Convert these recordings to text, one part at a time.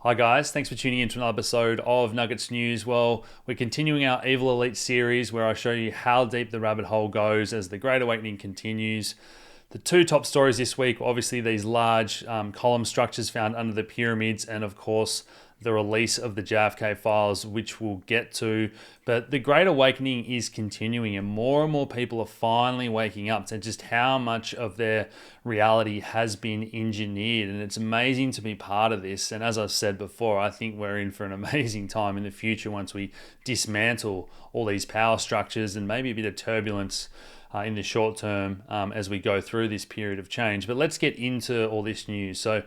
Hi guys, thanks for tuning in to another episode of Nuggets News. Well, we're continuing our Evil Elite series where I show you how deep the rabbit hole goes as the Great Awakening continues. The two top stories this week were obviously these large column structures found under the pyramids and of course the release of the JFK files, which we'll get to. But the Great Awakening is continuing and more people are finally waking up to just how much of their reality has been engineered. And it's amazing to be part of this. And as I've said before, I think we're in for an amazing time in the future once we dismantle all these power structures and maybe a bit of turbulence in the short term as we go through this period of change. But let's get into all this news. So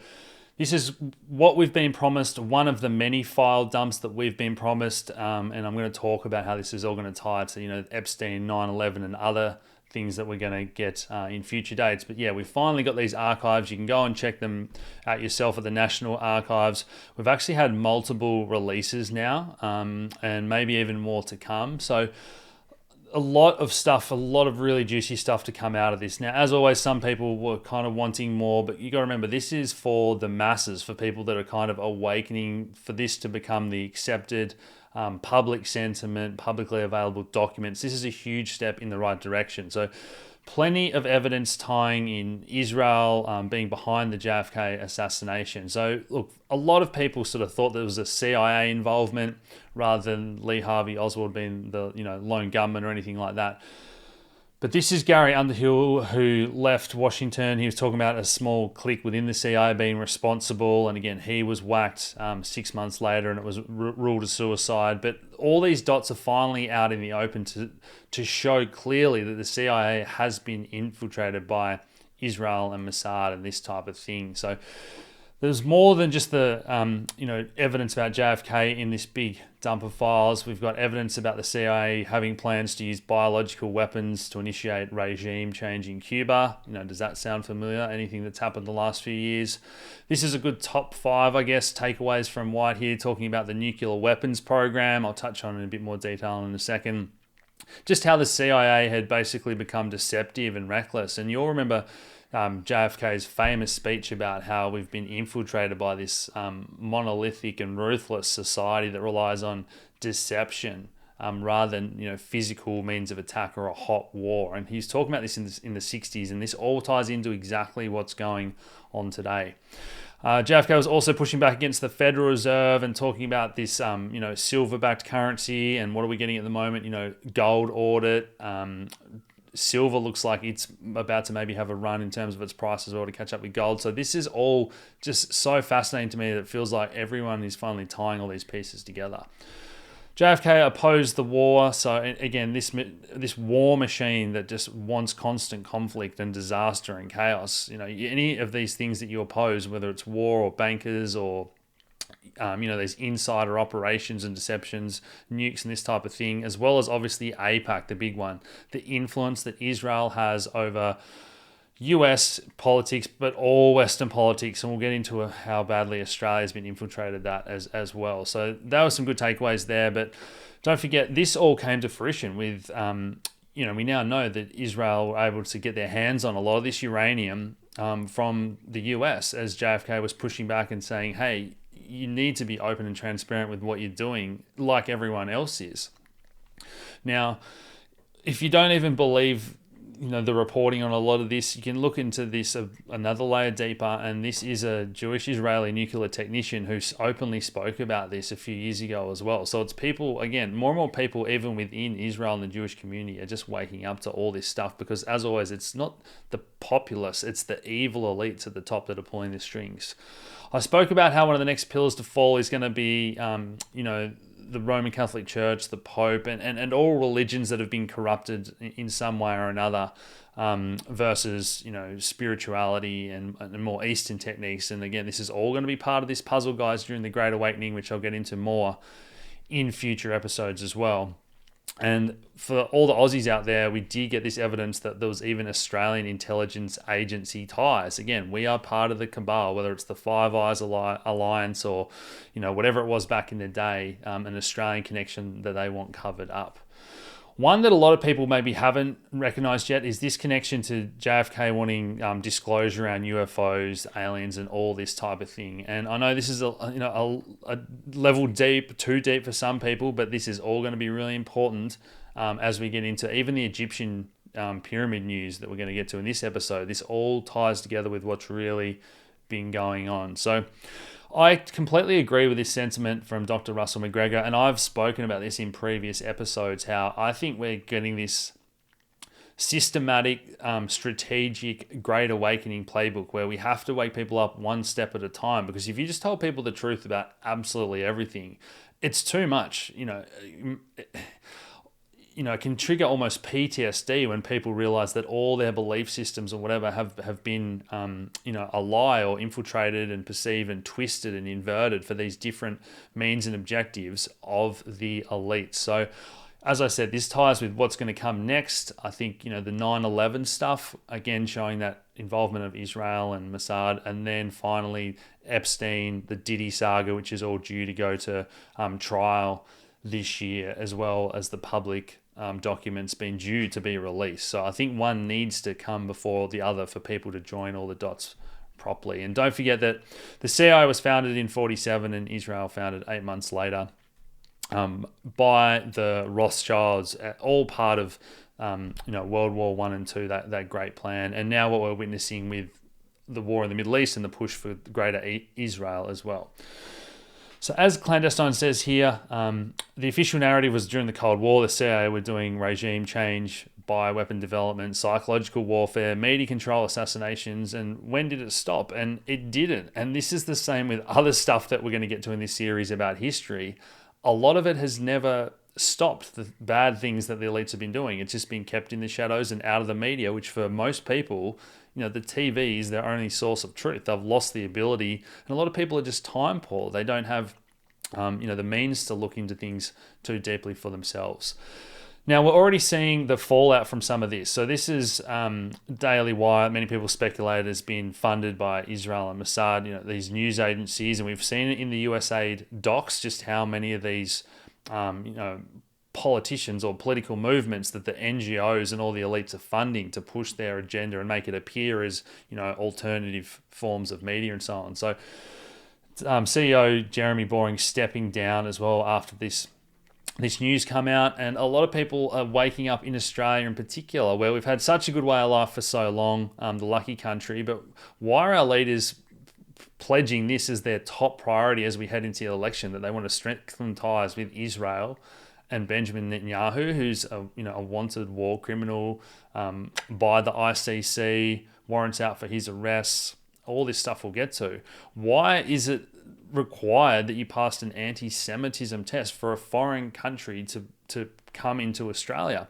this is what we've been promised, one of the many file dumps that we've been promised, and I'm going to talk about how this is all going to tie to Epstein, 9/11 and other things that we're going to get in future dates. But yeah, we finally got these archives. You can go and check them out yourself at the National Archives. We've actually had multiple releases now, and maybe even more to come. So a lot of really juicy stuff to come out of this. Now, as always, some people were kind of wanting more, but you got to remember, this is for the masses, for people that are kind of awakening, for this to become the accepted public sentiment, publicly available documents. This is a huge step in the right direction. So plenty of evidence tying in Israel being behind the JFK assassination. So look, a lot of people sort of thought there was a CIA involvement rather than Lee Harvey Oswald being the lone gunman or anything like that. But this is Gary Underhill, who left Washington. He was talking about a small clique within the CIA being responsible. And again, he was whacked 6 months later and it was ruled a suicide. But all these dots are finally out in the open to show clearly that the CIA has been infiltrated by Israel and Mossad and this type of thing. So there's more than just the evidence about JFK in this big dump of files. We've got evidence about the CIA having plans to use biological weapons to initiate regime change in Cuba. Does that sound familiar? Anything that's happened the last few years? This is a good top 5, I guess, takeaways from White here, talking about the nuclear weapons program. I'll touch on it in a bit more detail in a second. Just how the CIA had basically become deceptive and reckless. And you'll remember JFK's famous speech about how we've been infiltrated by this monolithic and ruthless society that relies on deception rather than physical means of attack or a hot war. And he's talking about this in the 60s, and this all ties into exactly what's going on today. JFK was also pushing back against the Federal Reserve and talking about this, silver-backed currency and what are we getting at the moment? Gold audit. Silver looks like it's about to maybe have a run in terms of its price as well to catch up with gold. So this is all just so fascinating to me that it feels like everyone is finally tying all these pieces together. JFK opposed the war. So again, this war machine that just wants constant conflict and disaster and chaos. Any of these things that you oppose, whether it's war or bankers or these insider operations and deceptions, nukes and this type of thing, as well as obviously AIPAC, the big one, the influence that Israel has over US politics, but all Western politics, and we'll get into how badly Australia's been infiltrated that as well. So that was some good takeaways there, but don't forget, this all came to fruition with, we now know that Israel were able to get their hands on a lot of this uranium from the US as JFK was pushing back and saying, hey, you need to be open and transparent with what you're doing like everyone else is. Now, if you don't even believe the reporting on a lot of this, you can look into this another layer deeper, and this is a Jewish Israeli nuclear technician who openly spoke about this a few years ago as well. So it's people, again, more and more people even within Israel and the Jewish community are just waking up to all this stuff because, as always, it's not the populace, it's the evil elites at the top that are pulling the strings. I spoke about how one of the next pillars to fall is going to be, the Roman Catholic Church, the Pope, and all religions that have been corrupted in some way or another, versus spirituality and more Eastern techniques. And again, this is all going to be part of this puzzle, guys, during the Great Awakening, which I'll get into more in future episodes as well. And for all the Aussies out there, we did get this evidence that there was even Australian intelligence agency ties. Again, we are part of the cabal, whether it's the Five Eyes Alliance or, whatever it was back in the day, an Australian connection that they want covered up. One that a lot of people maybe haven't recognized yet is this connection to JFK wanting disclosure around UFOs, aliens, and all this type of thing. And I know this is a level deep, too deep for some people, but this is all going to be really important as we get into even the Egyptian pyramid news that we're going to get to in this episode. This all ties together with what's really been going on. So I completely agree with this sentiment from Dr. Russell McGregor, and I've spoken about this in previous episodes, how I think we're getting this systematic, strategic, great awakening playbook where we have to wake people up one step at a time, because if you just tell people the truth about absolutely everything, it's too much. It can trigger almost PTSD when people realize that all their belief systems or whatever have been, a lie or infiltrated and perceived and twisted and inverted for these different means and objectives of the elite. So, as I said, this ties with what's going to come next. I think, the 9/11 stuff, again, showing that involvement of Israel and Mossad, and then finally Epstein, the Diddy saga, which is all due to go to trial this year, as well as the public documents being due to be released. So I think one needs to come before the other for people to join all the dots properly. And don't forget that the CIA was founded in 1947 and Israel founded 8 months later by the Rothschilds, all part of World War I and II, that great plan. And now what we're witnessing with the war in the Middle East and the push for greater Israel as well. So as Clandestine says here, the official narrative was during the Cold War, the CIA were doing regime change, bioweapon development, psychological warfare, media control, assassinations, and when did it stop? And it didn't. And this is the same with other stuff that we're going to get to in this series about history. A lot of it has never stopped the bad things that the elites have been doing. It's just been kept in the shadows and out of the media, which for most people, the TV is their only source of truth. They've lost the ability, and a lot of people are just time poor. They don't have, the means to look into things too deeply for themselves. Now, we're already seeing the fallout from some of this. So this is Daily Wire. Many people speculate has been funded by Israel and Mossad, these news agencies, and we've seen it in the USAID docs, just how many of these, politicians or political movements that the NGOs and all the elites are funding to push their agenda and make it appear as, alternative forms of media and so on. So CEO Jeremy Boring stepping down as well after this news come out, and a lot of people are waking up in Australia in particular, where we've had such a good way of life for so long, the lucky country, but why are our leaders pledging this as their top priority as we head into the election, that they want to strengthen ties with Israel and Benjamin Netanyahu, who's a wanted war criminal by the ICC, warrants out for his arrests, all this stuff we'll get to. Why is it required that you passed an anti-Semitism test for a foreign country to come into Australia?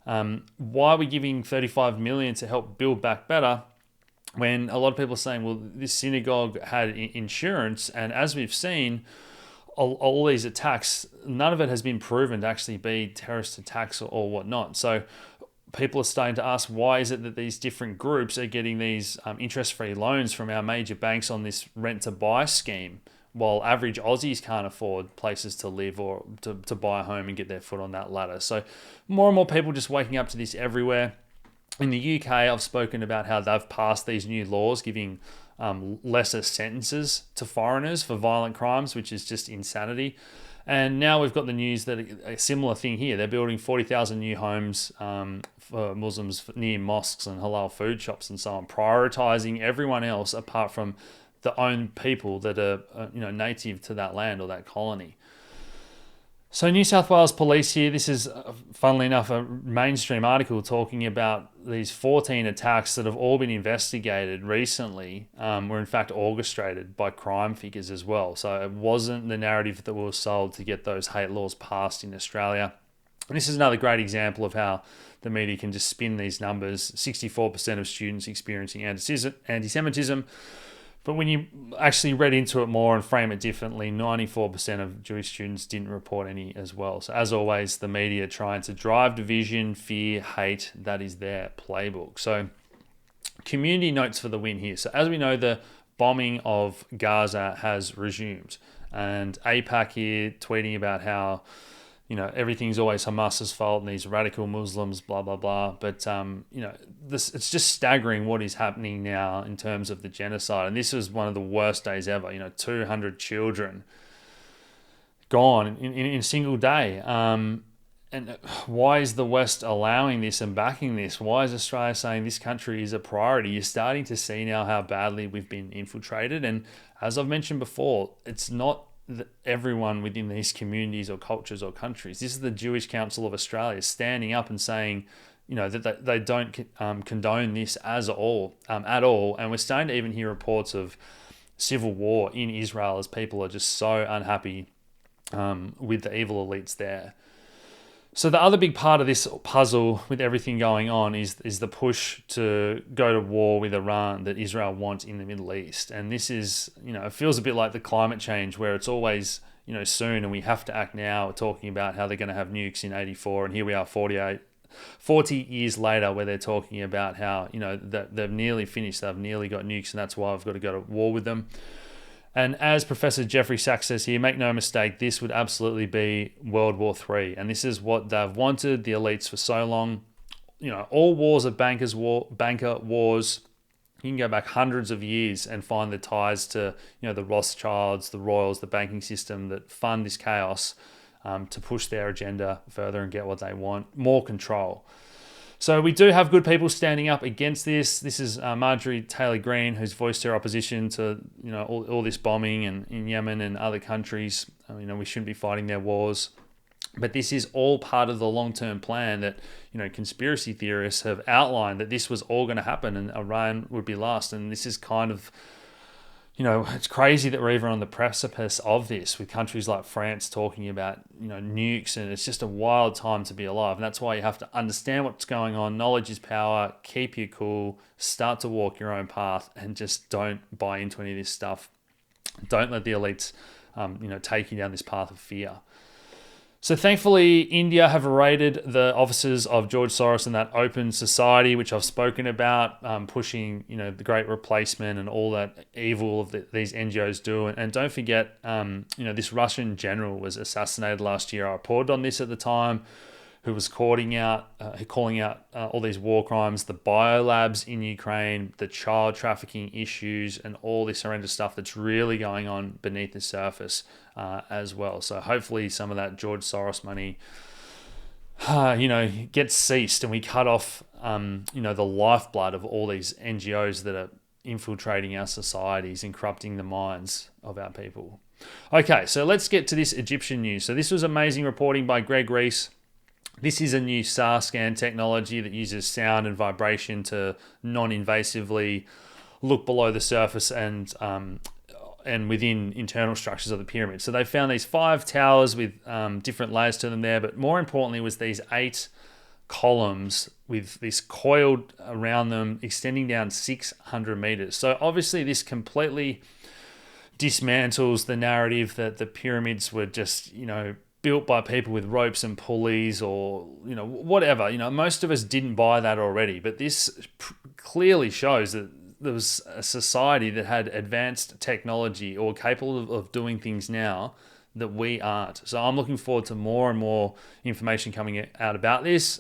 Why are we giving $35 million to help build back better, when a lot of people are saying, well, this synagogue had insurance, and as we've seen, all these attacks, none of it has been proven to actually be terrorist attacks or whatnot. So people are starting to ask, why is it that these different groups are getting these interest-free loans from our major banks on this rent-to-buy scheme, while average Aussies can't afford places to live or to buy a home and get their foot on that ladder? So more and more people just waking up to this everywhere. In the UK, I've spoken about how they've passed these new laws giving lesser sentences to foreigners for violent crimes, which is just insanity. And now we've got the news that a similar thing here. They're building 40,000 new homes for Muslims near mosques and halal food shops and so on, prioritizing everyone else apart from the own people that are native to that land or that colony. So New South Wales Police here, this is, funnily enough, a mainstream article talking about these 14 attacks that have all been investigated recently, were in fact orchestrated by crime figures as well. So it wasn't the narrative that was sold to get those hate laws passed in Australia. And this is another great example of how the media can just spin these numbers. 64% of students experiencing anti-Semitism. But when you actually read into it more and frame it differently, 94% of Jewish students didn't report any as well. So as always, the media trying to drive division, fear, hate, that is their playbook. So community notes for the win here. So as we know, the bombing of Gaza has resumed. And APAC here tweeting about how everything's always Hamas's fault and these radical Muslims, blah, blah, blah. But, it's just staggering what is happening now in terms of the genocide. And this was one of the worst days ever, 200 children gone in a single day. And why is the West allowing this and backing this? Why is Australia saying this country is a priority? You're starting to see now how badly we've been infiltrated. And as I've mentioned before, it's not everyone within these communities or cultures or countries. This is the Jewish Council of Australia standing up and saying, that they don't condone this at all. And we're starting to even hear reports of civil war in Israel as people are just so unhappy with the evil elites there. So the other big part of this puzzle with everything going on is the push to go to war with Iran that Israel wants in the Middle East. And this is, it feels a bit like the climate change where it's always, soon and we have to act now. We're talking about how they're going to have nukes in 84 and here we are 40 years later where they're talking about how, that they've nearly finished, they've nearly got nukes and that's why I've got to go to war with them. And as Professor Jeffrey Sachs says here, make no mistake, this would absolutely be World War III. And this is what they've wanted, the elites, for so long. All wars are banker wars. You can go back hundreds of years and find the ties to, the Rothschilds, the Royals, the banking system that fund this chaos to push their agenda further and get what they want, more control. So we do have good people standing up against this. This is Marjorie Taylor Greene, who's voiced her opposition to all this bombing in Yemen and other countries. We shouldn't be fighting their wars. But this is all part of the long-term plan that conspiracy theorists have outlined, that this was all going to happen and Iran would be last. And this is kind of, it's crazy that we're even on the precipice of this with countries like France talking about, nukes, and it's just a wild time to be alive. And that's why you have to understand what's going on. Knowledge is power. Keep you cool. Start to walk your own path and just don't buy into any of this stuff. Don't let the elites, take you down this path of fear. So thankfully, India have raided the offices of George Soros and that open society, which I've spoken about, pushing, the great replacement and all that evil of these NGOs do. And don't forget, this Russian general was assassinated last year. I reported on this at the time, who was calling out all these war crimes, the biolabs in Ukraine, the child trafficking issues, and all this horrendous stuff that's really going on beneath the surface as well. So hopefully some of that George Soros money, gets ceased and we cut off, the lifeblood of all these NGOs that are infiltrating our societies and corrupting the minds of our people. Okay, so let's get to this Egyptian news. So this was amazing reporting by Greg Reese. This is a new SAR scan technology that uses sound and vibration to non-invasively look below the surface and within internal structures of the pyramid. So they found these 5 towers with different layers to them there, but more importantly was these 8 columns with this coiled around them extending down 600 meters. So obviously this completely dismantles the narrative that the pyramids were just, built by people with ropes and pulleys or, whatever. Most of us didn't buy that already, but this clearly shows that there was a society that had advanced technology or capable of doing things now that we aren't. So I'm looking forward to more and more information coming out about this.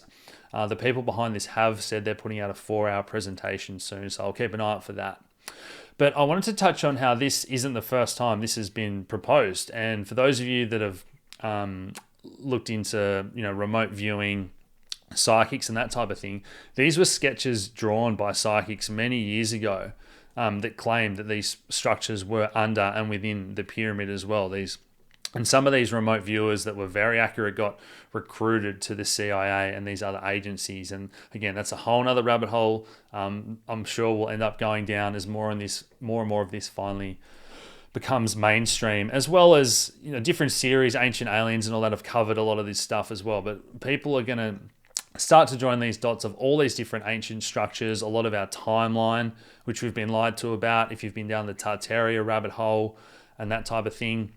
The people behind this have said they're putting out a 4-hour presentation soon, so I'll keep an eye out for that. But I wanted to touch on how this isn't the first time this has been proposed. And for those of you that have looked into remote viewing, psychics and that type of thing, these were sketches drawn by psychics many years ago that claimed that these structures were under and within the pyramid as well. And some of these remote viewers that were very accurate got recruited to the CIA and these other agencies. And again, that's a whole nother rabbit hole. I'm sure we'll end up going down as more and more of this finally becomes mainstream, as well as different series, Ancient Aliens and all that have covered a lot of this stuff as well. But people are going to start to join these dots of all these different ancient structures, a lot of our timeline, which we've been lied to about if you've been down the Tartaria rabbit hole and that type of thing.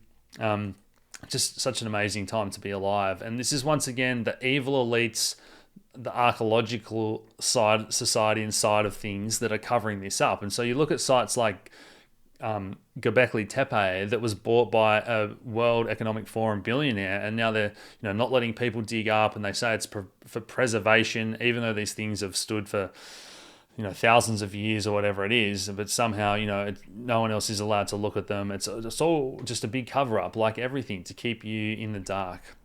Just such an amazing time to be alive. And this is once again the evil elites, the archaeological side society and side of things that are covering this up. And so you look at sites like Göbekli Tepe that was bought by a World Economic Forum billionaire, and now they're not letting people dig up, and they say it's for preservation, even though these things have stood for thousands of years or whatever it is, but somehow no one else is allowed to look at them. It's all just a big cover up, like everything, to keep you in the dark.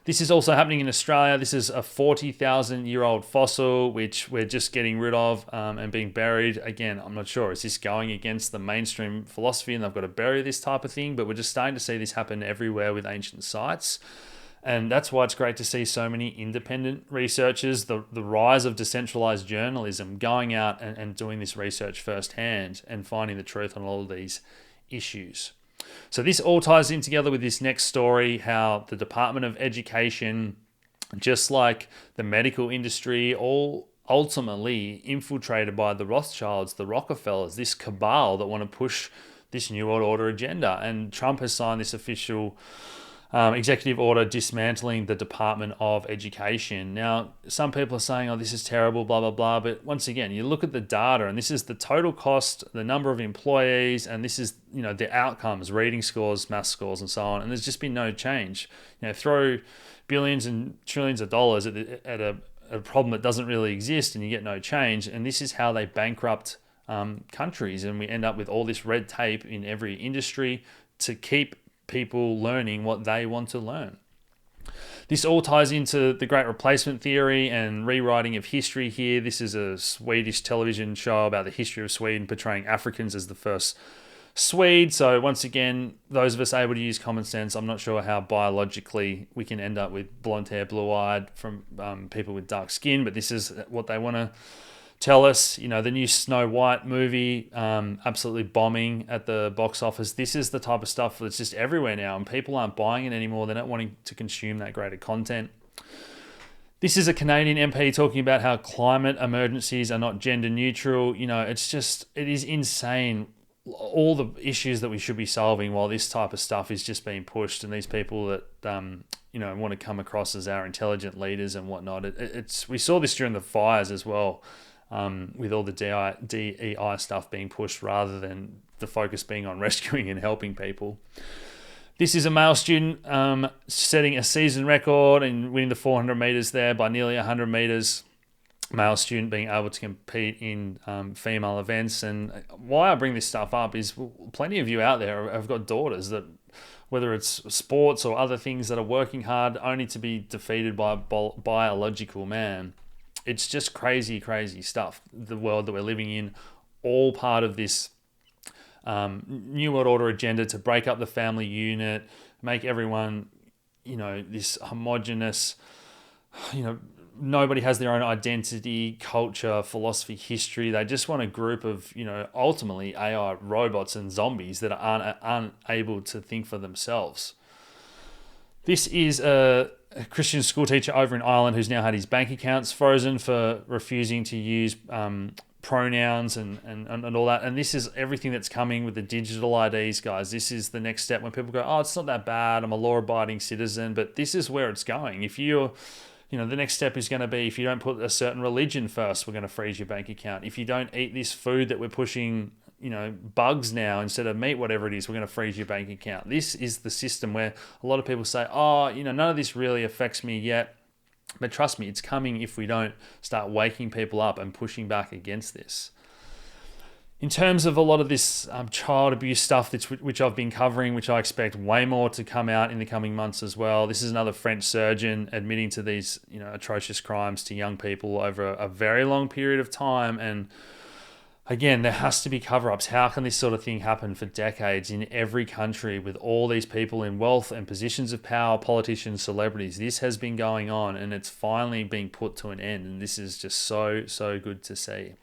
This is also happening in Australia. This is a 40,000-year-old fossil, which we're just getting rid of and being buried. Again, I'm not sure. Is this going against the mainstream philosophy and they've got to bury this type of thing? But we're just starting to see this happen everywhere with ancient sites. And that's why it's great to see so many independent researchers, the rise of decentralized journalism, going out and doing this research firsthand and finding the truth on all of these issues. So this all ties in together with this next story, how the Department of Education, just like the medical industry, all ultimately infiltrated by the Rothschilds, the Rockefellers, this cabal that want to push this New World Order agenda. And Trump has signed this official executive order dismantling the Department of Education. Now, some people are saying, oh, this is terrible, blah, blah, blah. But once again, you look at the data, and this is the total cost, the number of employees, and this is, the outcomes, reading scores, math scores, and so on. And there's just been no change. Throw billions and trillions of dollars at a problem that doesn't really exist, and you get no change. And this is how they bankrupt countries. And we end up with all this red tape in every industry to keep people learning what they want to learn. This all ties into the Great Replacement theory and rewriting of history here. This is a Swedish television show about the history of Sweden, portraying Africans as the first Swede. So once again, those of us able to use common sense, I'm not sure how biologically we can end up with blonde hair, blue-eyed from people with dark skin, but this is what they want to tell us. The new Snow White movie, absolutely bombing at the box office. This is the type of stuff that's just everywhere now, and people aren't buying it anymore. They're not wanting to consume that greater content. This is a Canadian MP talking about how climate emergencies are not gender neutral. It is insane, all the issues that we should be solving while this type of stuff is just being pushed, and these people that want to come across as our intelligent leaders and whatnot. We saw this during the fires as well. With all the DEI stuff being pushed rather than the focus being on rescuing and helping people. This is a male student setting a season record and winning the 400 meters there by nearly 100 meters. Male student being able to compete in female events. And why I bring this stuff up is plenty of you out there have got daughters that, whether it's sports or other things, that are working hard only to be defeated by a biological man. It's just crazy, crazy stuff. The world that we're living in, all part of this New World Order agenda to break up the family unit, make everyone, this homogenous, nobody has their own identity, culture, philosophy, history. They just want a group of, ultimately AI robots and zombies that aren't able to think for themselves. This is a Christian school teacher over in Ireland who's now had his bank accounts frozen for refusing to use pronouns and all that. And this is everything that's coming with the digital IDs, guys. This is the next step when people go, oh, it's not that bad, I'm a law-abiding citizen. But this is where it's going. If you're, the next step is going to be, if you don't put a certain religion first, we're going to freeze your bank account. If you don't eat this food that we're pushing, bugs now instead of meat, whatever it is, we're going to freeze your bank account. This is the system where a lot of people say, oh, none of this really affects me yet. But trust me, it's coming if we don't start waking people up and pushing back against this. In terms of a lot of this child abuse stuff, which I've been covering, which I expect way more to come out in the coming months as well. This is another French surgeon admitting to these, atrocious crimes to young people over a very long period of time. And again, there has to be cover-ups. How can this sort of thing happen for decades in every country with all these people in wealth and positions of power, politicians, celebrities? This has been going on, and it's finally being put to an end. And this is just so, so good to see.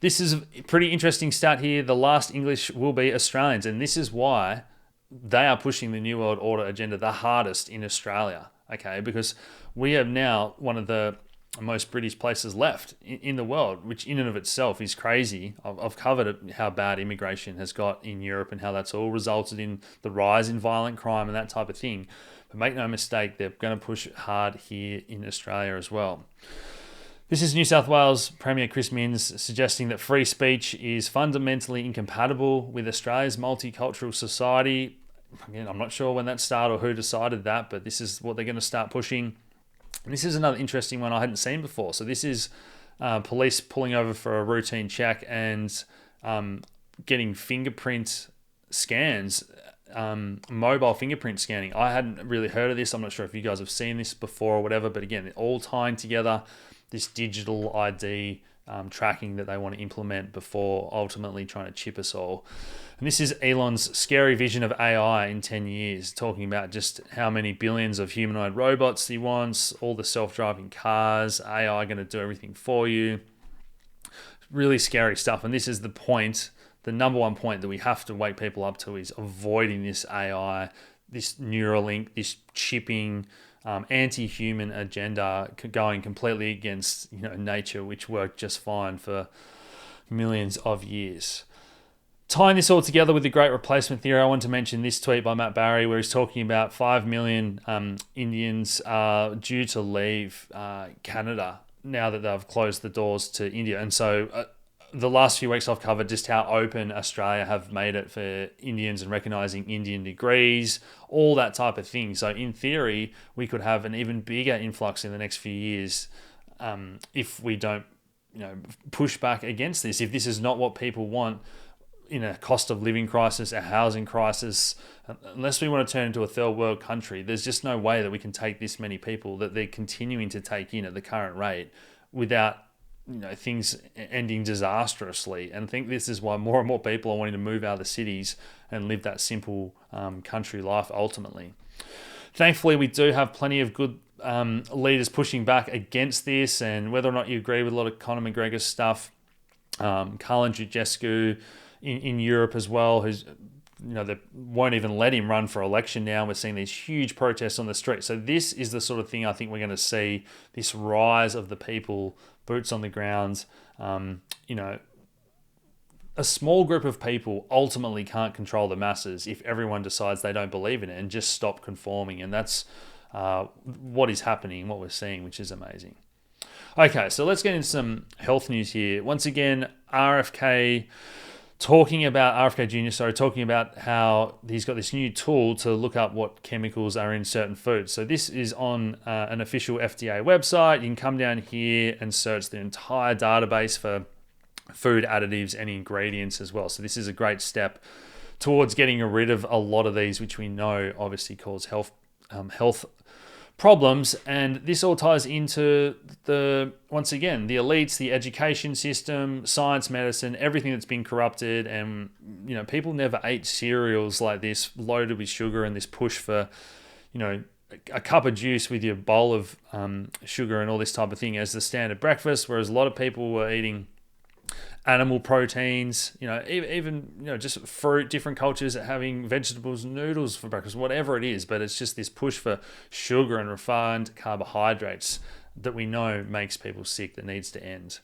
This is a pretty interesting stat here. The last English will be Australians, and this is why they are pushing the New World Order agenda the hardest in Australia, okay? Because we have now one of the most British places left in the world, which in and of itself is crazy. I've covered how bad immigration has got in Europe and how that's all resulted in the rise in violent crime and that type of thing. But make no mistake, they're going to push hard here in Australia as well. This is New South Wales Premier Chris Minns suggesting that free speech is fundamentally incompatible with Australia's multicultural society. Again, I'm not sure when that started or who decided that, but this is what they're going to start pushing. And this is another interesting one I hadn't seen before. So this is police pulling over for a routine check and getting fingerprint scans, mobile fingerprint scanning. I hadn't really heard of this. I'm not sure if you guys have seen this before or whatever, but again, all tying together this digital ID tracking that they want to implement before ultimately trying to chip us all. And this is Elon's scary vision of AI in 10 years, talking about just how many billions of humanoid robots he wants, all the self-driving cars, AI going to do everything for you. Really scary stuff. And this is the point, the number one point that we have to wake people up to is avoiding this AI, this Neuralink, this chipping, anti-human agenda going completely against nature, which worked just fine for millions of years. Tying this all together with the Great Replacement Theory, I want to mention this tweet by Matt Barry where he's talking about 5 million Indians are due to leave Canada now that they've closed the doors to India. And so the last few weeks I've covered just how open Australia have made it for Indians and recognising Indian degrees, all that type of thing. So in theory, we could have an even bigger influx in the next few years if we don't push back against this. If this is not what people want in a cost of living crisis, a housing crisis, unless we want to turn into a third world country, there's just no way that we can take this many people that they're continuing to take in at the current rate without things ending disastrously. And I think this is why more and more people are wanting to move out of the cities and live that simple country life ultimately. Thankfully, we do have plenty of good leaders pushing back against this, and whether or not you agree with a lot of Conor McGregor's stuff, Carlin Jugescu in Europe as well, who's they won't even let him run for election now. We're seeing these huge protests on the street. So this is the sort of thing I think we're going to see, this rise of the people, boots on the ground. A small group of people ultimately can't control the masses if everyone decides they don't believe in it and just stop conforming. And that's what is happening, what we're seeing, which is amazing. Okay, so let's get into some health news here. Once again, RFK Jr., talking about how he's got this new tool to look up what chemicals are in certain foods. So this is on an official FDA website. You can come down here and search the entire database for food additives and ingredients as well. So this is a great step towards getting rid of a lot of these, which we know obviously cause health problems. And this all ties into once again, the elites, the education system, science, medicine, everything that's been corrupted. And people never ate cereals like this loaded with sugar and this push for a cup of juice with your bowl of sugar and all this type of thing as the standard breakfast, whereas a lot of people were eating animal proteins, even just fruit, different cultures having vegetables, noodles for breakfast, whatever it is. But it's just this push for sugar and refined carbohydrates that we know makes people sick that needs to end.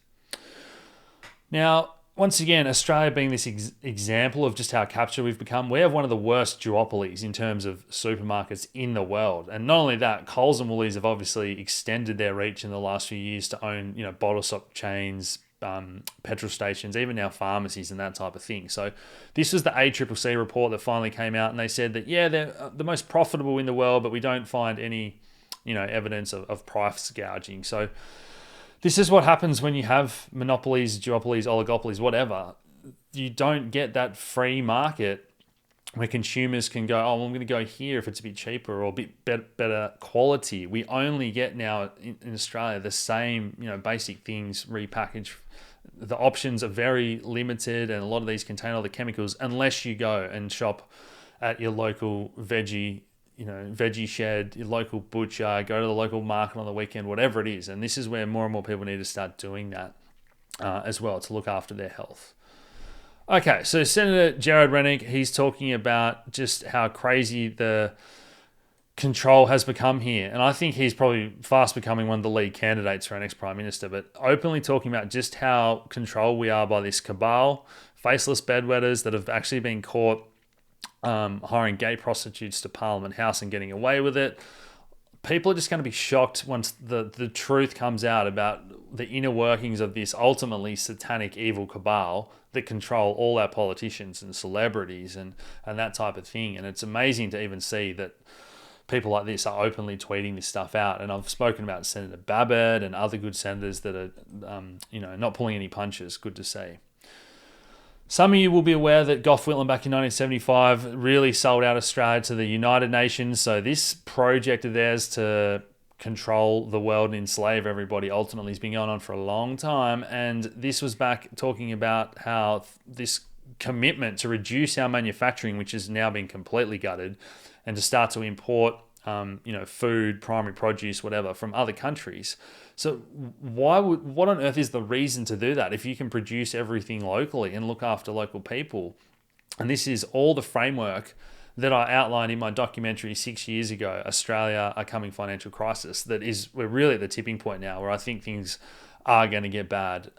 Now, once again, Australia being this example of just how captured we've become, we have one of the worst duopolies in terms of supermarkets in the world. And not only that, Coles and Woolies have obviously extended their reach in the last few years to own, bottle shop chains, petrol stations, even now pharmacies and that type of thing. So this was the ACCC report that finally came out, and they said that, they're the most profitable in the world, but we don't find any, evidence of price gouging. So this is what happens when you have monopolies, duopolies, oligopolies, whatever. You don't get that free market where consumers can go, I'm going to go here if it's a bit cheaper or a bit better quality. We only get now in Australia the same, basic things repackaged. The options are very limited, and a lot of these contain all the chemicals unless you go and shop at your local veggie shed, your local butcher, go to the local market on the weekend, whatever it is. And this is where more and more people need to start doing that as well to look after their health. Okay, so Senator Jared Rennick, he's talking about just how crazy the control has become here. And I think he's probably fast becoming one of the lead candidates for our next Prime Minister, but openly talking about just how controlled we are by this cabal, faceless bedwetters that have actually been caught hiring gay prostitutes to Parliament House and getting away with it. people are just going to be shocked once the truth comes out about the inner workings of this ultimately satanic evil cabal that control all our politicians and celebrities and that type of thing. And it's amazing to even see that people like this are openly tweeting this stuff out. And I've spoken about Senator Babbitt and other good senators that are, not pulling any punches. Good to see. Some of you will be aware that Gough Whitlam back in 1975 really sold out Australia to the United Nations. So this project of theirs to control the world and enslave everybody ultimately has been going on for a long time. And this was back talking about how this commitment to reduce our manufacturing, which has now been completely gutted, and to start to import food, primary produce, whatever, from other countries. So what on earth is the reason to do that if you can produce everything locally and look after local people? And this is all the framework that I outlined in my documentary 6 years ago, Australia, A Coming Financial Crisis. We're really at the tipping point now where I think things are going to get bad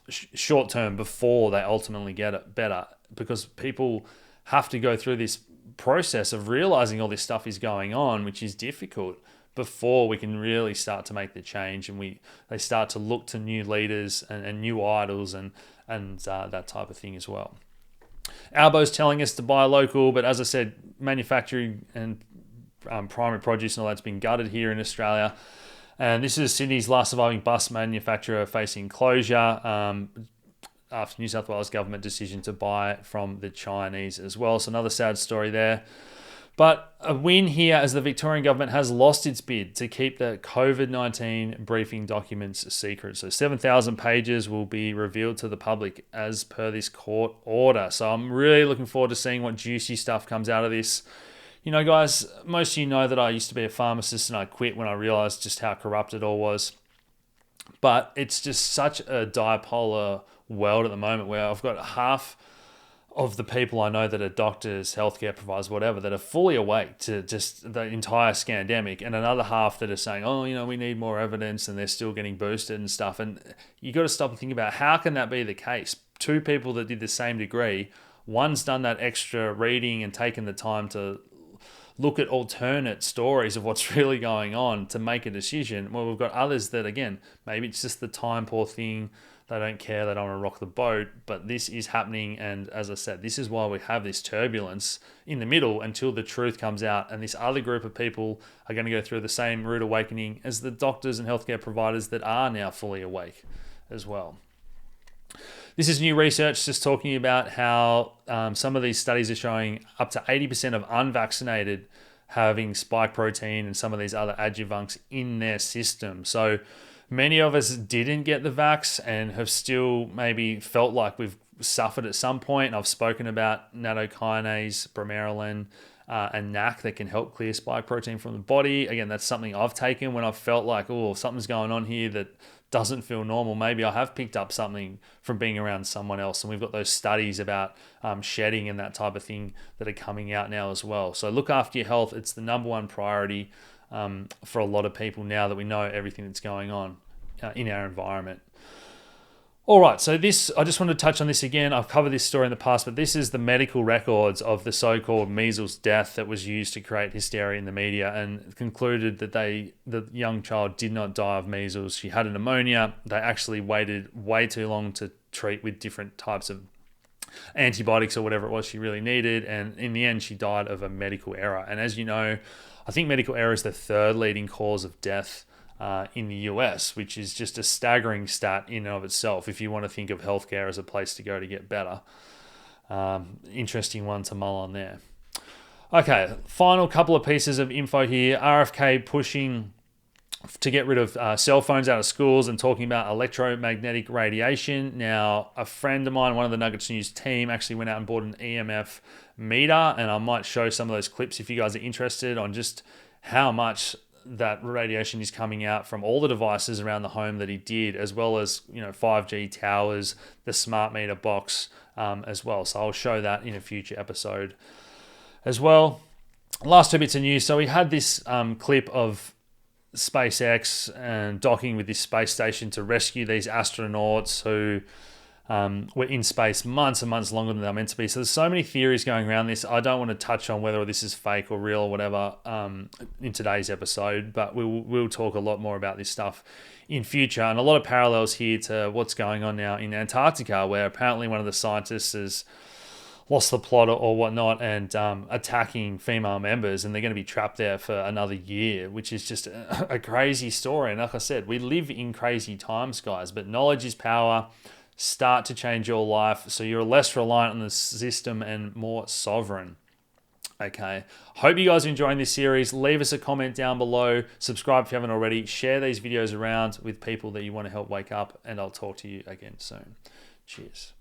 short term before they ultimately get it better, because people have to go through this process of realizing all this stuff is going on, which is difficult, before we can really start to make the change and they start to look to new leaders and new idols and that type of thing as well. Albo's telling us to buy local, but as I said, manufacturing and primary produce and all that's been gutted here in Australia. And this is Sydney's last surviving bus manufacturer facing closure after New South Wales government decision to buy from the Chinese as well. So another sad story there. But a win here as the Victorian government has lost its bid to keep the COVID-19 briefing documents secret. So 7,000 pages will be revealed to the public as per this court order. So I'm really looking forward to seeing what juicy stuff comes out of this. You know, guys, most of you know that I used to be a pharmacist and I quit when I realized just how corrupt it all was. But it's just such a dipolar world at the moment where I've got half of the people I know that are doctors, healthcare providers, whatever, that are fully awake to just the entire scandemic, and another half that are saying, we need more evidence, and they're still getting boosted and stuff. And you got to stop and think about, how can that be the case? Two people that did the same degree, one's done that extra reading and taken the time to look at alternate stories of what's really going on to make a decision. Well, we've got others that, again, maybe it's just the time poor thing. They don't care. They don't want to rock the boat. But this is happening. And as I said, this is why we have this turbulence in the middle until the truth comes out. And this other group of people are going to go through the same rude awakening as the doctors and healthcare providers that are now fully awake as well. This is new research just talking about how some of these studies are showing up to 80% of unvaccinated having spike protein and some of these other adjuvants in their system. So many of us didn't get the vax and have still maybe felt like we've suffered at some point. And I've spoken about nattokinase, bromelain, and NAC that can help clear spike protein from the body. Again, that's something I've taken when I've felt like, something's going on here that doesn't feel normal. Maybe I have picked up something from being around someone else. And we've got those studies about shedding and that type of thing that are coming out now as well. So look after your health. It's the number one priority for a lot of people now that we know everything that's going on in our environment. All right, so this, I just wanted to touch on this again. I've covered this story in the past, but this is the medical records of the so-called measles death that was used to create hysteria in the media, and concluded that the young child did not die of measles. She had a pneumonia. They actually waited way too long to treat with different types of antibiotics or whatever it was she really needed, and in the end she died of a medical error. And as you know, I think medical error is the third leading cause of death in the US, which is just a staggering stat in and of itself if you want to think of healthcare as a place to go to get better. Interesting one to mull on there. Okay, final couple of pieces of info here. RFK pushing to get rid of cell phones out of schools and talking about electromagnetic radiation. Now, a friend of mine, one of the Nuggets News team, actually went out and bought an EMF meter, and I might show some of those clips if you guys are interested on just how much that radiation is coming out from all the devices around the home that he did, as well as 5G towers, the smart meter box as well. So I'll show that in a future episode as well. Last two bits of news. So we had this clip of SpaceX and docking with this space station to rescue these astronauts who were in space months and months longer than they're meant to be. So there's so many theories going around this. I don't want to touch on whether this is fake or real or whatever in today's episode, but we'll talk a lot more about this stuff in future. And a lot of parallels here to what's going on now in Antarctica, where apparently one of the scientists has lost the plot or whatnot and attacking female members, and they're going to be trapped there for another year, which is just a crazy story. And like I said, we live in crazy times, guys, but knowledge is power. Start to change your life so you're less reliant on the system and more sovereign. Okay, hope you guys are enjoying this series. Leave us a comment down below. Subscribe if you haven't already. Share these videos around with people that you want to help wake up, and I'll talk to you again soon. Cheers.